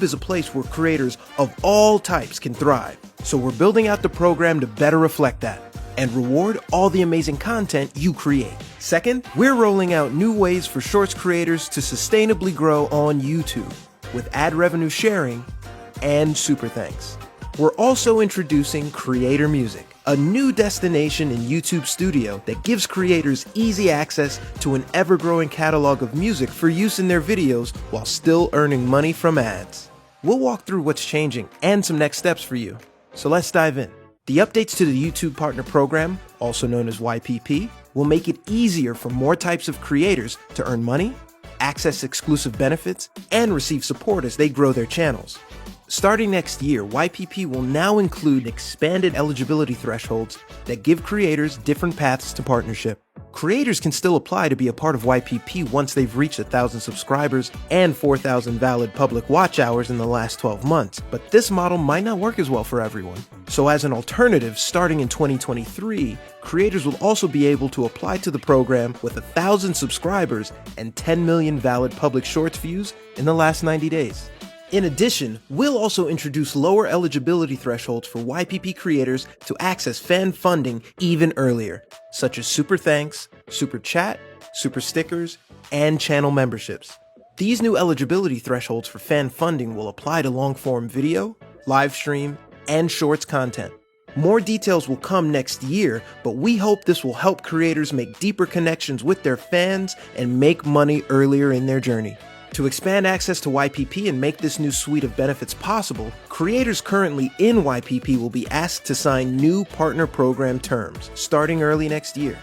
is a place where creators of all types can thrive. So we're building out the program to better reflect that and reward all the amazing content you create. Second, we're rolling out new ways for Shorts creators to sustainably grow on YouTube with ad revenue sharing and super thanks. We're also introducing Creator Music, a new destination in YouTube Studio that gives creators easy access to an ever-growing catalog of music for use in their videos while still earning money from ads. We'll walk through what's changing and some next steps for you. So let's dive in. The updates to the YouTube Partner Program, also known as YPP, will make it easier for more types of creators to earn money, access exclusive benefits, and receive support as they grow their channels. Starting next year, YPP will now include expanded eligibility thresholds that give creators different paths to partnership. Creators can still apply to be a part of YPP once they've reached 1,000 subscribers and 4,000 valid public watch hours in the last 12 months, but this model might not work as well for everyone. So as an alternative, starting in 2023, creators will also be able to apply to the program with 1,000 subscribers and 10 million valid public shorts views in the last 90 days. In addition, we'll also introduce lower eligibility thresholds for YPP creators to access fan funding even earlier, such as Super Thanks, Super Chat, Super Stickers, and channel memberships. These new eligibility thresholds for fan funding will apply to long-form video, live stream, and shorts content. More details will come next year, but we hope this will help creators make deeper connections with their fans and make money earlier in their journey. To expand access to YPP and make this new suite of benefits possible, creators currently in YPP will be asked to sign new partner program terms starting early next year.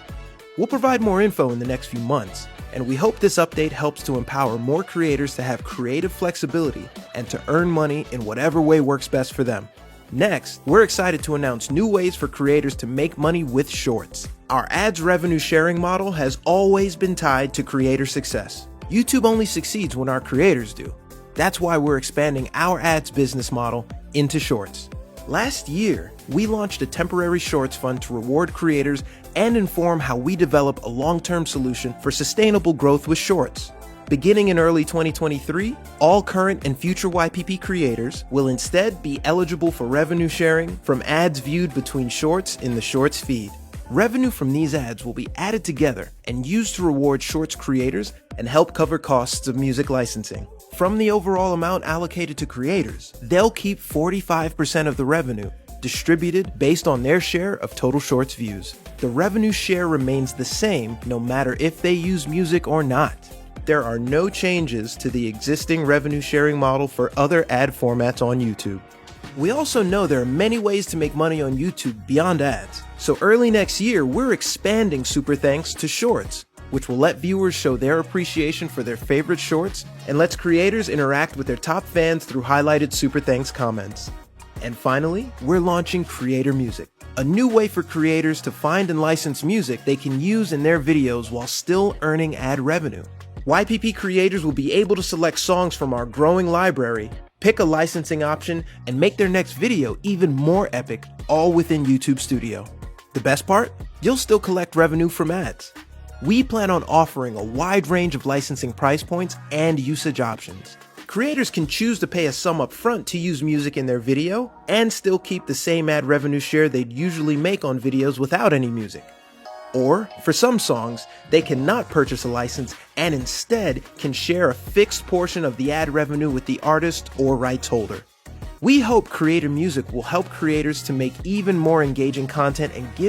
We'll provide more info in the next few months, and we hope this update helps to empower more creators to have creative flexibility and to earn money in whatever way works best for them. Next, we're excited to announce new ways for creators to make money with Shorts. Our ads revenue sharing model has always been tied to creator success. YouTube only succeeds when our creators do. That's why we're expanding our ads business model into Shorts. Last year, we launched a temporary Shorts fund to reward creators and inform how we develop a long-term solution for sustainable growth with Shorts. Beginning in early 2023, all current and future YPP creators will instead be eligible for revenue sharing from ads viewed between Shorts in the Shorts feed. Revenue from these ads will be added together and used to reward Shorts creators and help cover costs of music licensing. From the overall amount allocated to creators, they'll keep 45% of the revenue, distributed based on their share of total Shorts views. The revenue share remains the same no matter if they use music or not. There are no changes to the existing revenue sharing model for other ad formats on YouTube. We also know there are many ways to make money on YouTube beyond ads. So early next year, we're expanding Super Thanks to Shorts, which will let viewers show their appreciation for their favorite shorts and lets creators interact with their top fans through highlighted Super Thanks comments. And finally, we're launching Creator Music, a new way for creators to find and license music they can use in their videos while still earning ad revenue. YPP creators will be able to select songs from our growing library, pick a licensing option, and make their next video even more epic, all within YouTube Studio. The best part? You'll still collect revenue from ads. We plan on offering a wide range of licensing price points and usage options. Creators can choose to pay a sum up front to use music in their video and still keep the same ad revenue share they'd usually make on videos without any music. Or, for some songs, they cannot purchase a license and instead can share a fixed portion of the ad revenue with the artist or rights holder. We hope Creator Music will help creators to make even more engaging content and give